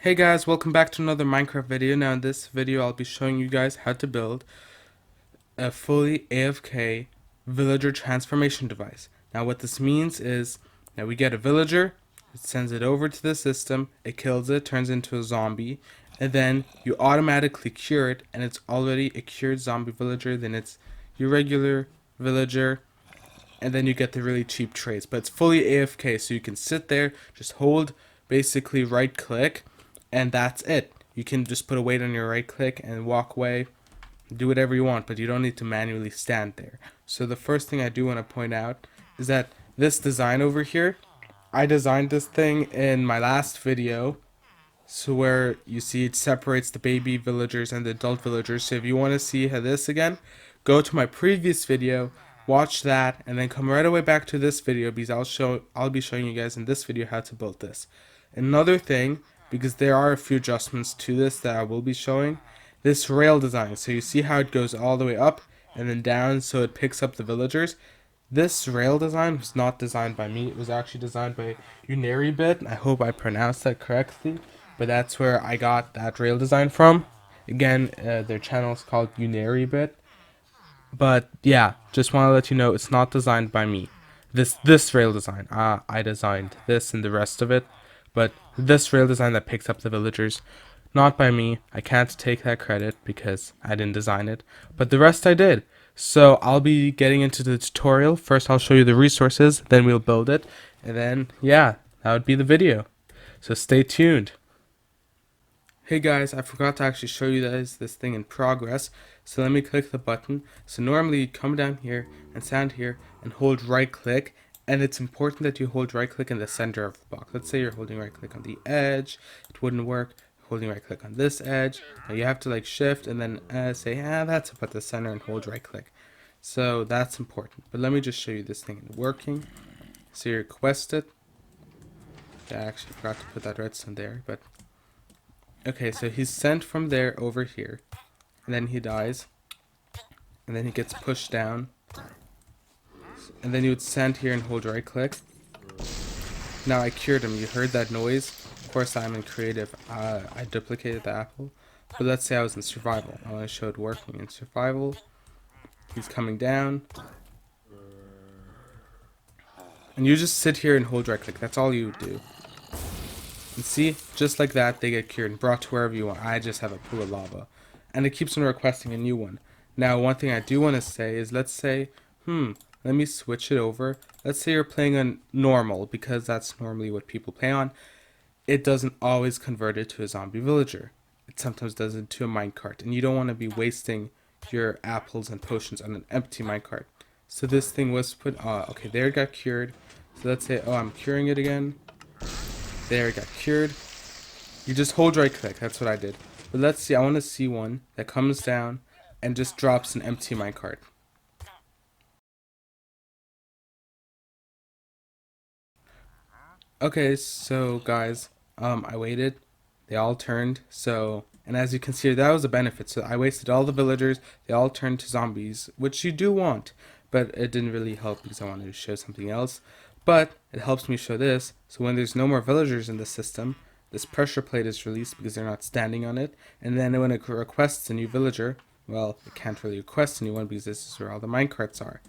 Hey guys, welcome back to another Minecraft video. Now in this video I'll be showing you guys how to build a fully AFK villager transformation device. Now what this means is that we get a villager, it sends it over to the system, it kills it, turns into a zombie, and then you automatically cure it and it's already a cured zombie villager, then it's your regular villager, and then you get the really cheap trades. But it's fully AFK, so you can sit there, just hold, basically right click, and that's it. You can just put a weight on your right click and walk away, do whatever you want, but you don't need to manually stand there. So the first thing I do want to point out is that this design over here, I designed this thing in my last video, so where you see it separates the baby villagers and the adult villagers. So if you want to see how this again, go to my previous video, watch that, and then come right away back to this video because I'll be showing you guys in this video how to build this. Another thing, because there are a few adjustments to this that I will be showing, this rail design. So you see how it goes all the way up and then down, so it picks up the villagers. This rail design was not designed by me. It was actually designed by Untitled. I hope I pronounced that correctly, but that's where I got that rail design from. Again, their channel is called Untitled. But yeah, just want to let you know it's not designed by me. This rail design, I designed this and the rest of it, but this rail design that picks up the villagers, not by me. I can't take that credit because I didn't design it, but the rest I did. So I'll be getting into the tutorial. First I'll show you the resources, then we'll build it, and then yeah, that would be the video. So stay tuned. Hey guys, I forgot to actually show you guys this thing in progress, so let me click the button. So normally you come down here and stand here and hold right click, and it's important that you hold right click in the center of the block. Let's say you're holding right click on the edge, it wouldn't work. Holding right click on this edge, now you have to like shift and then say that's about the center and hold right click. So that's important, but let me just show you this thing working. So you request it. I actually forgot to put that redstone there, but okay, so he's sent from there over here, and then he dies, and then he gets pushed down, and then you would stand here and hold right click. Now I cured him. You heard that noise? Of course I'm in creative. I duplicated the apple, but let's say I was in survival. I want to show it working in survival. He's coming down, and you just sit here and hold right click. That's all you do. And see, just like that, they get cured and brought to wherever you want. I just have a pool of lava, and it keeps on requesting a new one. Now, one thing I do want to say is, let's say, let me switch it over. Let's say you're playing on normal, because that's normally what people play on. It doesn't always convert it to a zombie villager. It sometimes does it to a minecart, and you don't want to be wasting your apples and potions on an empty minecart. So this thing was put, okay, there it got cured. So let's say, I'm curing it again. There it got cured. You just hold right click, that's what I did. But let's see, I want to see one that comes down and just drops an empty minecart. Okay, so guys, I waited. They all turned. So, and as you can see, that was a benefit. So I wasted all the villagers. They all turned to zombies, which you do want, but it didn't really help because I wanted to show something else. But it helps me show this. So when there's no more villagers in the system, this pressure plate is released because they're not standing on it. And then when it requests a new villager, well, it can't really request a new one because this is where all the minecarts are.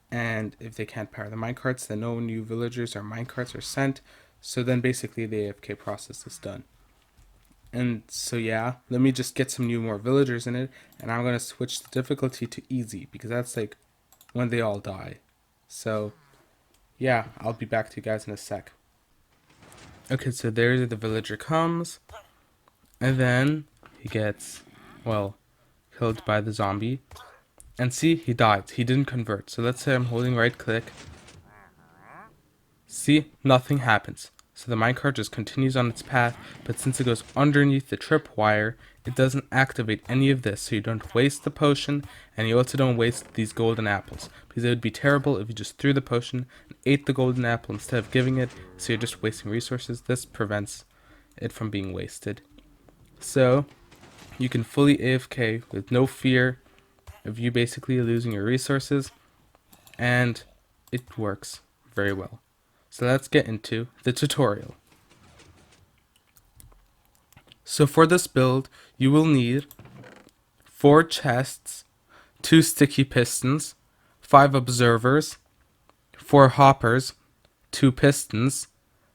And if they can't power the minecarts, then no new villagers or minecarts are sent. So then basically the AFK process is done. And so yeah, let me just get some more villagers in it, and I'm gonna switch the difficulty to easy because that's like when they all die. So yeah, I'll be back to you guys in a sec. Okay, so there the villager comes, and then he gets, well, killed by the zombie. And see, he died. He didn't convert. So let's say I'm holding right click. See, nothing happens. So the minecart just continues on its path, but since it goes underneath the tripwire, it doesn't activate any of this, so you don't waste the potion, and you also don't waste these golden apples, because it would be terrible if you just threw the potion and ate the golden apple instead of giving it, so you're just wasting resources. This prevents it from being wasted. So, you can fully AFK with no fear of you basically losing your resources, and it works very well. So let's get into the tutorial. So for this build, you will need 4 chests, 2 sticky pistons, 5 observers, 4 hoppers, 2 pistons,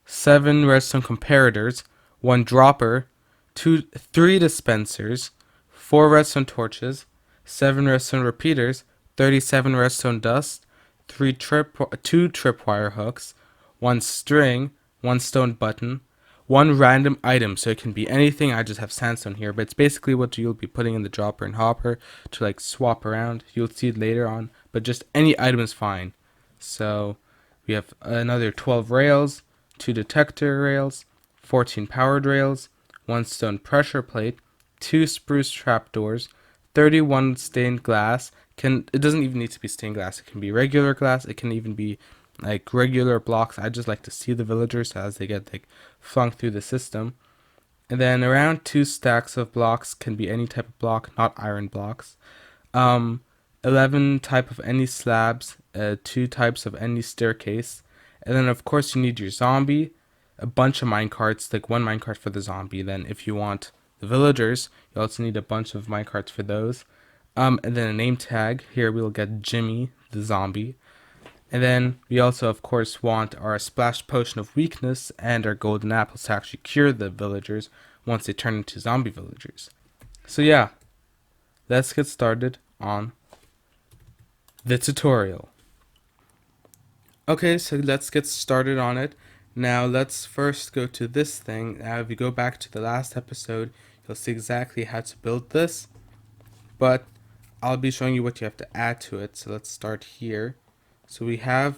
7 redstone comparators, 1 dropper, 3 dispensers, 4 redstone torches, 7 redstone repeaters, 37 redstone dust, 2 tripwire hooks, 1 string, 1 stone button, 1 random item. So it can be anything. I just have sandstone here, but it's basically what you'll be putting in the dropper and hopper to like swap around. You'll see it later on, but just any item is fine. So we have another 12 rails, 2 detector rails, 14 powered rails, 1 stone pressure plate, 2 spruce trapdoors, 31 stained glass. It doesn't even need to be stained glass. It can be regular glass. It can even be like regular blocks. I just like to see the villagers as they get like flung through the system. And then around 2 stacks of blocks, can be any type of block, not iron blocks. 11 type of any slabs, 2 types of any staircase, and then of course you need your zombie, a bunch of minecarts, like 1 minecart for the zombie. Then if you want the villagers, you also need a bunch of minecarts for those. And then a name tag. Here we'll get Jimmy the zombie. And then we also of course want our splash potion of weakness and our golden apples to actually cure the villagers once they turn into zombie villagers. So yeah, let's get started on the tutorial. Okay, so let's get started on it. Now let's first go to this thing. Now if you go back to the last episode, you'll see exactly how to build this, but I'll be showing you what you have to add to it. So let's start here. So we have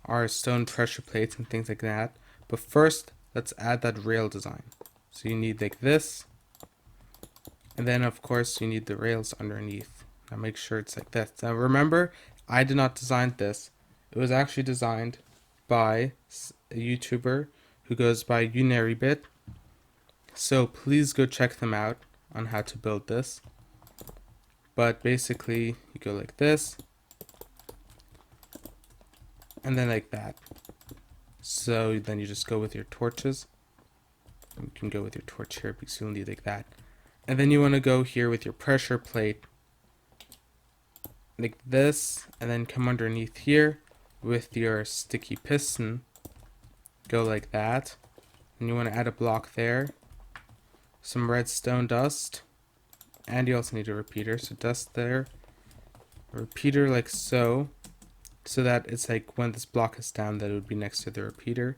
our stone pressure plates and things like that, but first let's add that rail design. So you need like this, and then of course you need the rails underneath. Now make sure it's like this. Now remember, I did not design this. It was actually designed by a YouTuber who goes by Unarybit. So please go check them out on how to build this. But basically you go like this, and then like that. So then you just go with your torches. You can go with your torch here because you'll need like that. And then you want to go here with your pressure plate like this, and then come underneath here with your sticky piston, go like that, and you want to add a block there, some redstone dust, and you also need a repeater, so dust there, a repeater like so that it's like when this block is down that it would be next to the repeater,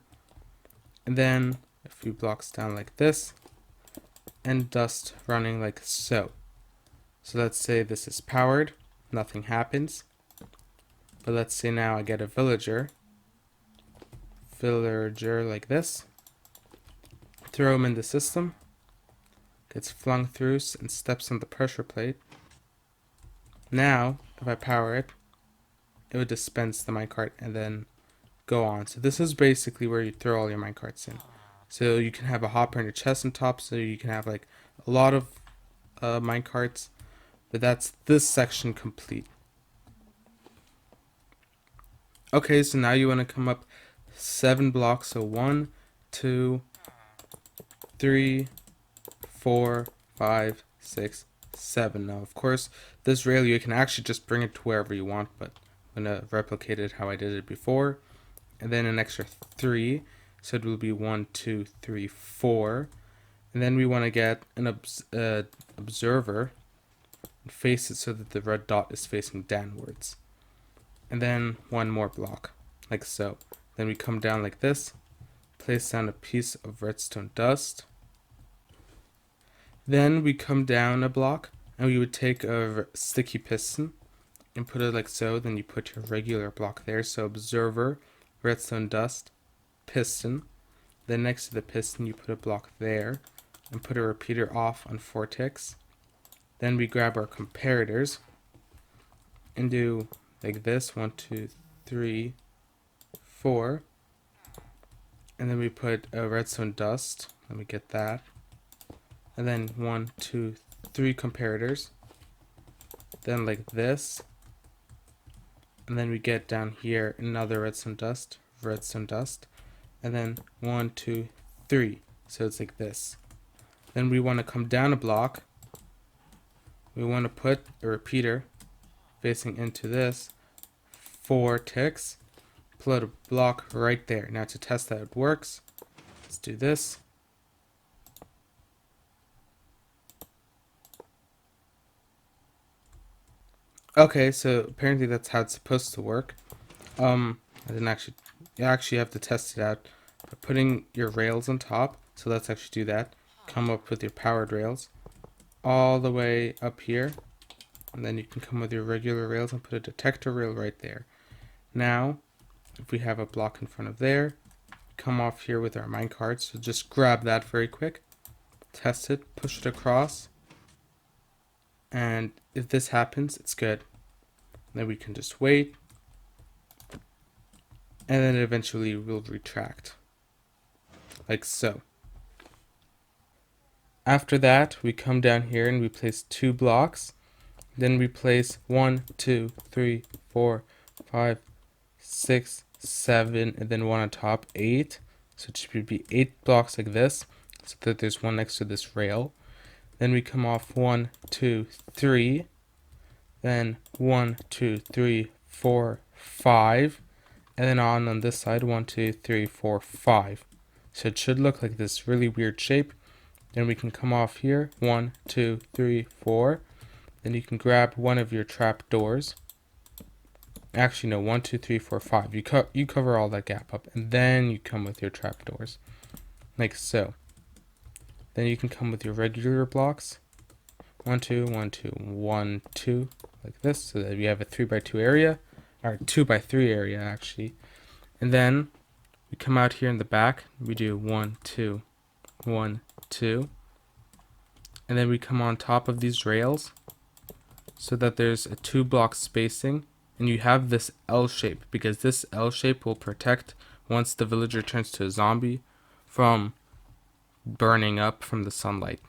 and then a few blocks down like this, and dust running like so. So let's say this is powered, nothing happens. But let's say now I get a villager like this, throw him in the system, gets flung through and steps on the pressure plate. Now, if I power it, it would dispense the minecart and then go on. So this is basically where you throw all your minecarts in. So you can have a hopper in your chest on top, so you can have like a lot of minecarts, but that's this section complete. Okay, so now you want to come up 7 blocks. So 1, 2, 3, 4, 5, 6, 7. Now, of course, this rail you can actually just bring it to wherever you want, but I'm going to replicate it how I did it before. And then an extra 3. So it will be 1, 2, 3, 4. And then we want to get an observer and face it so that the red dot is facing downwards. And then 1 more block, like so. Then we come down like this, place down a piece of redstone dust. Then we come down a block, and we would take a sticky piston and put it like so. Then you put your regular block there. So observer, redstone dust, piston. Then next to the piston you put a block there, and put a repeater off on 4 ticks. Then we grab our comparators and do like this, 1, 2, 3, 4, and then we put a redstone dust. Let me get that, and then 1, 2, 3 comparators. Then like this, and then we get down here another redstone dust, and then 1, 2, 3. So it's like this. Then we want to come down a block. We want to put a repeater facing into this, 4 ticks. Put a block right there. Now to test that it works, let's do this. Okay, so apparently that's how it's supposed to work. I didn't actually, you actually have to test it out by putting your rails on top. So let's actually do that. Come up with your powered rails all the way up here. And then you can come with your regular rails and put a detector rail right there. Now, if we have a block in front of there, come off here with our minecart. So just grab that very quick. Test it, push it across. And if this happens, it's good. Then we can just wait. And then eventually we'll retract. Like so. After that, we come down here and we place 2 blocks. Then we place 1, 2, 3, 4, 5, 6, 7, and then 1 on top, 8. So it should be 8 blocks like this, so that there's one next to this rail. Then we come off 1, 2, 3. Then 1, 2, 3, 4, 5. And then on this side, 1, 2, 3, 4, 5. So it should look like this really weird shape. Then we can come off here, 1, 2, 3, 4. Then you can grab one of your trap doors. Actually, no, 1, 2, 3, 4, 5. You cover all that gap up, and then you come with your trap doors, like so. Then you can come with your regular blocks, 1, 2, 1, 2, 1, 2, like this, so that you have a 3x2 area, or 2x3 area actually. And then we come out here in the back. We do 1, 2, 1, 2, and then we come on top of these rails, so that there's a 2 block spacing, and you have this L shape, because this L shape will protect, once the villager turns to a zombie, from burning up from the sunlight.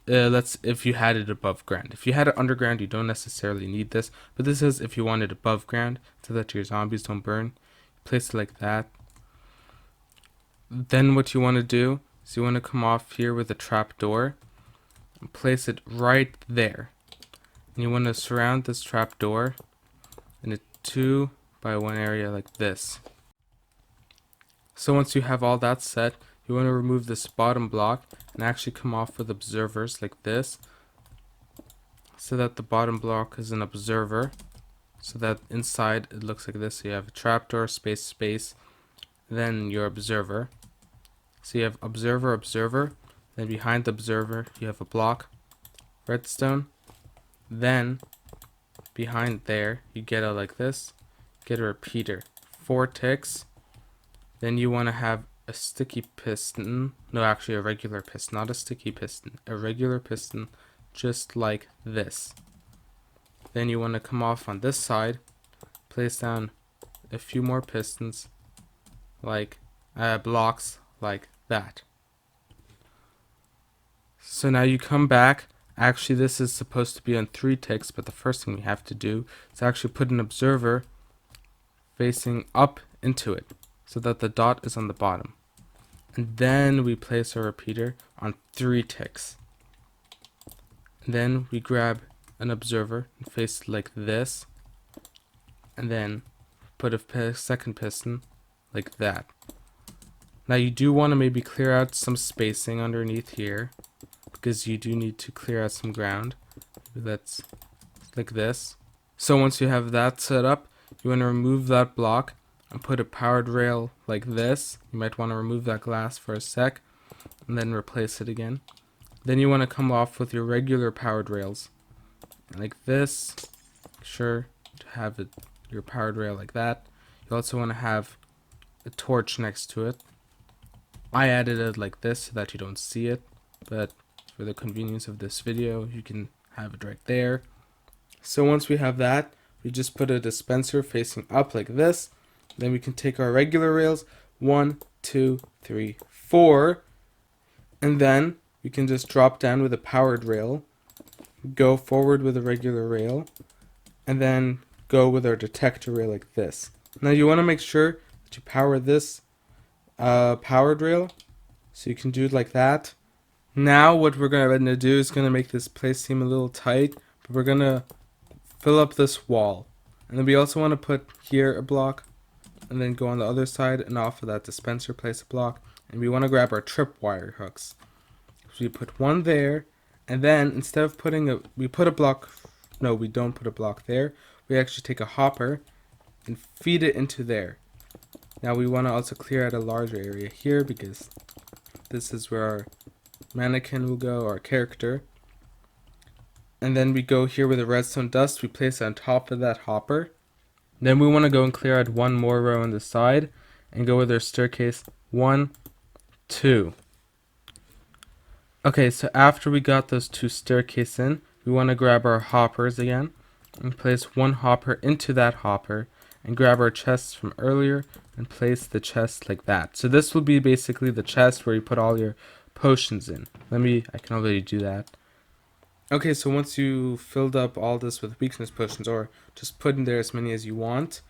That's if you had it above ground. If you had it underground, you don't necessarily need this, but this is if you want it above ground, so that your zombies don't burn. Place it like that. Then what you want to do is you want to come off here with a trap door and place it right there. And you want to surround this trap door in a 2x1 area like this. So once you have all that set, you want to remove this bottom block and actually come off with observers like this, so that the bottom block is an observer, so that inside it looks like this. So you have a trapdoor, space, space, then your observer. So you have observer, observer, then behind the observer you have a block, redstone, then behind there you get a like this, get a repeater, 4 ticks. Then you want to have a sticky piston, no, actually a regular piston, not a sticky piston, a regular piston, just like this. Then you want to come off on this side, place down a few more pistons, like blocks like that. So now you come back. Actually, this is supposed to be on 3 ticks, but the first thing we have to do is actually put an observer facing up into it, so that the dot is on the bottom. And then we place our repeater on 3 ticks. And then we grab an observer and face it like this, and then put a second piston like that. Now you do want to maybe clear out some spacing underneath here, because you do need to clear out some ground. That's like this. So once you have that set up, you want to remove that block and put a powered rail like this. You might want to remove that glass for a sec and then replace it again. Then you want to come off with your regular powered rails like this. Make sure to have your powered rail like that. You also want to have a torch next to it. I added it like this so that you don't see it, but for the convenience of this video, you can have it right there. So once we have that, we just put a dispenser facing up like this. Then we can take our regular rails, 1, 2, 3, 4, and then we can just drop down with a powered rail, go forward with a regular rail, and then go with our detector rail like this. Now you want to make sure that you power this powered rail, so you can do it like that, Now what we're going to do is going to make this place seem a little tight, but we're going to fill up this wall. And then we also want to put here a block, and then go on the other side, and off of that dispenser place a block. And we want to grab our tripwire hooks. So we put one there, and then instead of we put a block, no, we don't put a block there. We actually take a hopper and feed it into there. Now we want to also clear out a larger area here because this is where our mannequin will go, our character. And then we go here with the redstone dust, we place it on top of that hopper. Then we want to go and clear out one more row on the side and go with our staircase 1, 2. Okay, so after we got those 2 staircases in, we want to grab our hoppers again and place one hopper into that hopper and grab our chests from earlier and place the chest like that. So this will be basically the chest where you put all your potions in. I can already do that. Okay, so once you filled up all this with weakness potions, or just put in there as many as you want,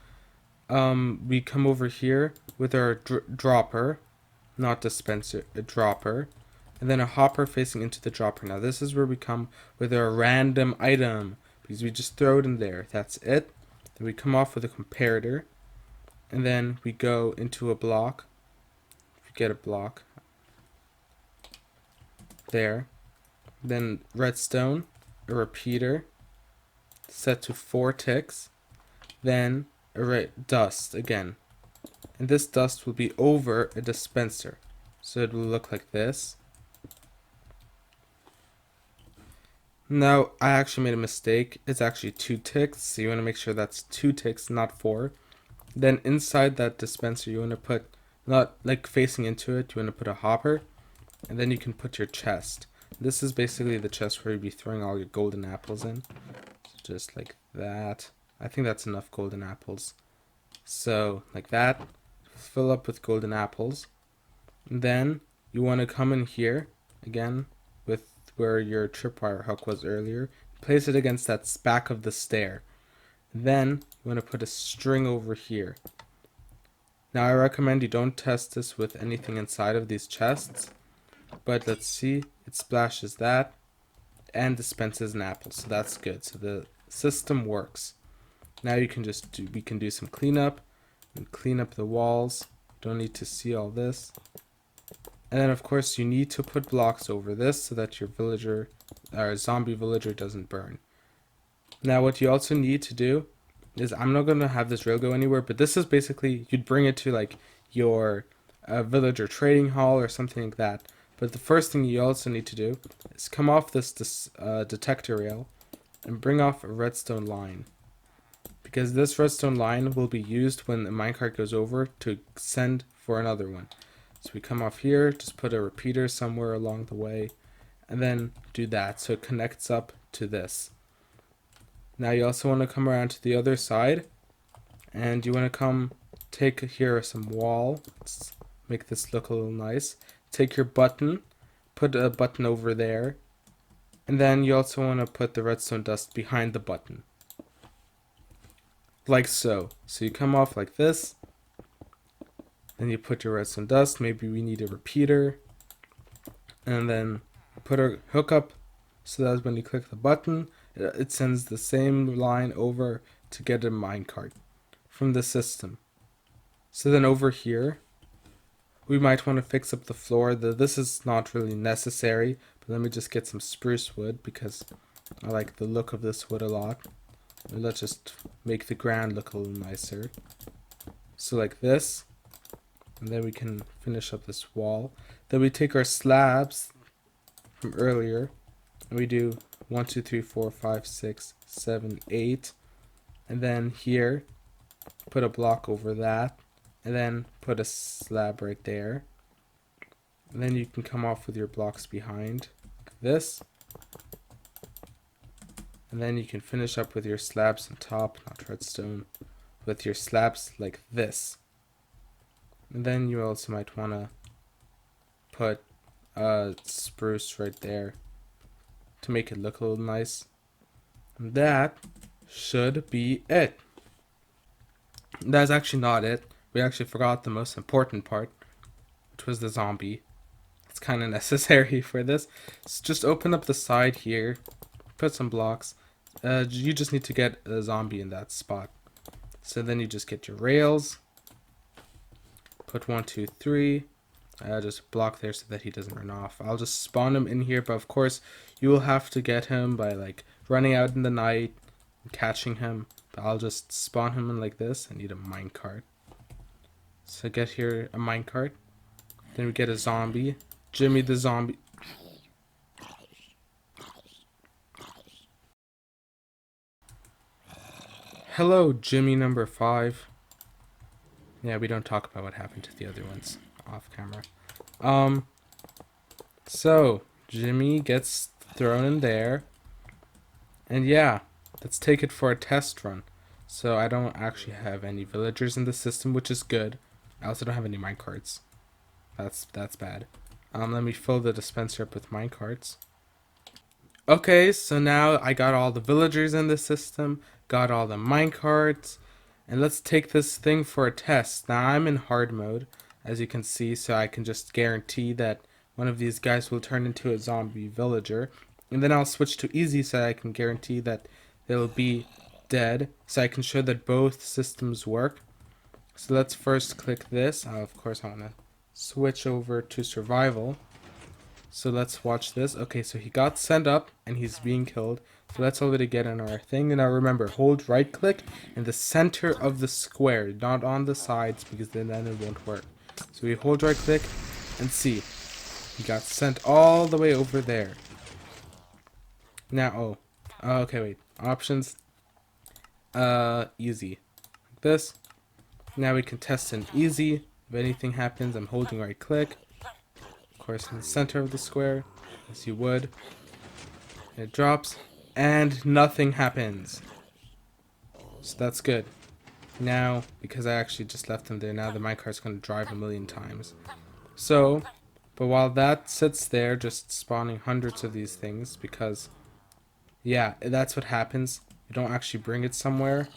we come over here with our dropper, not dispenser, a dropper, and then a hopper facing into the dropper. Now this is where we come with our random item, because we just throw it in there. That's it. Then we come off with a comparator, and then we go into a block. If you get a block, there. Then redstone, a repeater, set to 4 ticks, then dust again. And this dust will be over a dispenser. So it will look like this. Now, I actually made a mistake. It's actually 2 ticks, so you want to make sure that's 2 ticks, not 4. Then inside that dispenser, you want to put, not like facing into it, you want to put a hopper, and then you can put your chest. This is basically the chest where you'd be throwing all your golden apples in. So just like that. I think that's enough golden apples. So, like that. Fill up with golden apples. And then, you want to come in here, again, with where your tripwire hook was earlier. Place it against that back of the stair. Then, you want to put a string over here. Now, I recommend you don't test this with anything inside of these chests. But let's see, it splashes that and dispenses an apple, so that's good. So the system works. Now we can do some cleanup and clean up the walls. Don't need to see all this. And then of course you need to put blocks over this so that your villager or zombie villager doesn't burn. Now what you also need to do is, I'm not going to have this rail go anywhere, but this is basically, you'd bring it to like your villager trading hall or something like that. But the first thing you also need to do is come off this detector rail and bring off a redstone line. Because this redstone line will be used when the minecart goes over to send for another one. So we come off here, just put a repeater somewhere along the way, and then do that so it connects up to this. Now you also want to come around to the other side, and you want to come take here some wall. Let's make this look a little nice. Take your button, put a button over there, and then you also want to put the redstone dust behind the button. Like so. So you come off like this, then you put your redstone dust, maybe we need a repeater, and then put a hook up so that when you click the button, it sends the same line over to get a minecart from the system. So then over here, we might want to fix up the floor. This is not really necessary, but let me just get some spruce wood because I like the look of this wood a lot. And let's just make the ground look a little nicer. So like this, and then we can finish up this wall. Then we take our slabs from earlier, and we do 1, 2, 3, 4, 5, 6, 7, 8, and then here, put a block over that. And then put a slab right there. And then you can come off with your blocks behind, like this. And then you can finish up with your slabs on top, not redstone, with your slabs like this. And then you also might want to put spruce right there to make it look a little nice. And that should be it. That's actually not it. We actually forgot the most important part, which was the zombie. It's kind of necessary for this. So just open up the side here, put some blocks. You just need to get a zombie in that spot. So then you just get your rails, put 1, 2, 3. Just block there so that he doesn't run off. I'll just spawn him in here, but of course you will have to get him by like running out in the night and catching him. But I'll just spawn him in like this. I need a minecart. So get here a minecart. Then we get a zombie. Jimmy the zombie. Hello, Jimmy number 5. Yeah, we don't talk about what happened to the other ones off camera. So Jimmy gets thrown in there. And yeah, let's take it for a test run. So I don't actually have any villagers in the system, which is good. I also don't have any minecarts. That's bad. Let me fill the dispenser up with minecarts. Okay, so now I got all the villagers in the system, got all the minecarts, and let's take this thing for a test. Now I'm in hard mode, as you can see, so I can just guarantee that one of these guys will turn into a zombie villager. And then I'll switch to easy so I can guarantee that they'll be dead, so I can show that both systems work. So let's first click this. Of course I want to switch over to survival. So let's watch this. Okay, so he got sent up and he's being killed. So let's already get in our thing. And now remember, hold right click in the center of the square, not on the sides, because then it won't work. So we hold right click and see. He got sent all the way over there. Now, okay, wait. Options. Easy. Like this. Now we can test in easy. If anything happens, I'm holding right click. Of course, in the center of the square, as you would. It drops, and nothing happens. So that's good. Now, because I actually just left them there, now the minecart's going to drive a million times. So, but while that sits there, just spawning hundreds of these things, because, yeah, that's what happens. You don't actually bring it somewhere.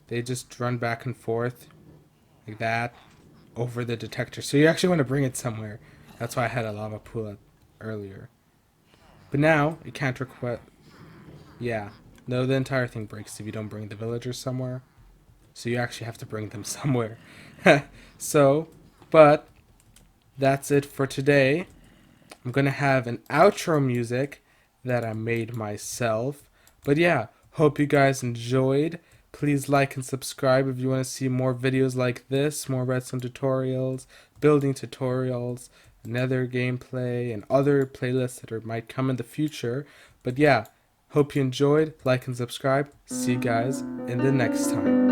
They just run back and forth, like that, over the detector. So you actually want to bring it somewhere. That's why I had a lava pool earlier. But now, it can't request... Yeah. No, the entire thing breaks if you don't bring the villagers somewhere. So you actually have to bring them somewhere. So, but, that's it for today. I'm going to have an outro music that I made myself. But yeah, hope you guys enjoyed. Please like and subscribe if you want to see more videos like this, more redstone tutorials, building tutorials, nether gameplay, and other playlists that might come in the future. But yeah, hope you enjoyed. Like and subscribe. See you guys in the next time.